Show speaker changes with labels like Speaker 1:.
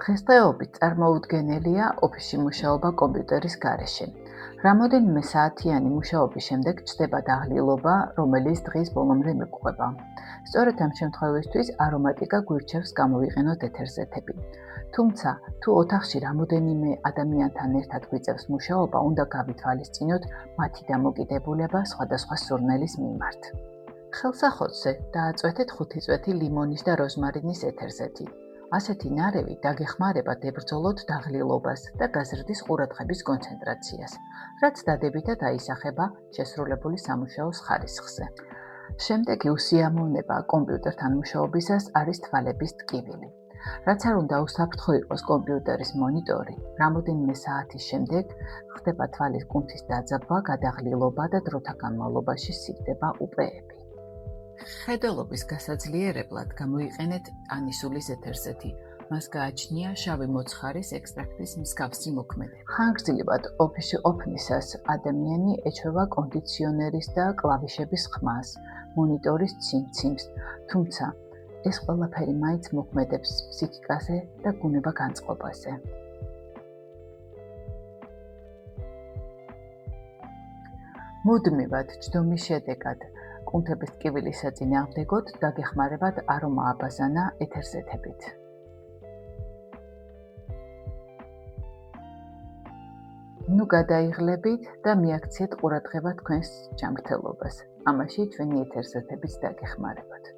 Speaker 1: დღესდღეობით წარმოუდგენელია ოფისში მუშაობა კომპიუტერის გარეშე. რამოდენიმე საათიანი მუშაობის შემდეგ ჩნდება დაღლილობა, რომელიც დღის ბოლომდე მიგვყვება. სწორედ ამ შემთხვევისთვის არომატიკა გვირჩევს გამოვიყენოთ ეთერზეთები. თუმცა, თუ ოთახში რამოდენიმე ადამიანთან ერთად გვიწევს მუშაობა, უნდა გავითვალისწინოთ მათი დამოკიდებულება სხვადასხვა სურნელის მიმართ. ხელსახოთზე დააწვეთეთ 5 წვეთი ლიმონის და როზმარინის ეთერზეთი. ასეთი ნარევი დაგეხმარება ებრძოლოთ დაღლილობას და გაზრდის ყურადღების კონცენტრაციას, რაც დადებითად აისახება შესრულებული სამუშაოს ხარისხზე. შემდეგი უსიამოვნება კომპიუტერთან მუშაობისას არის თვალების ტკივილი. რაც არ უნდა უსაფრთხო იყოს კომპიუტერის მონიტორი, რამოდენიმე საათის შემდეგ ხდება თვალის კუნთის დაძაბვა, გადაღლილობა და დროთა განმავლობაში სივდება უპეები. ხედელობის გასაძლიერებლად გამოიყენეთ ანისულის ეთერზეთი. მას გააჩნია შავი მოცხარის ექსტრაქტის მსგავსი მოქმედება. ხანგრძლივად ოფისში ყოფნისას ადამიანი ეჩვევა კონდიციონერის და კლავიშების ხმას, მონიტორის ციმციმს, თუმცა ეს ყველაფერი მაინც მოქმედებს ფსიქიკაზე და ბუნება-განწყობაზე. მუდმივად ჯდომის შედეგად კუნთების ტკივილის საწინააღმდეგოდ დაგეხმარებათ არომააბაზანა ეთერზეთებით. ნუ გადაიღლებით და მიაქციეთ ყურადღება თქვენს ჯანმრთელობას. ამაში ჩვენი ეთერზეთებიც დაგეხმარებათ.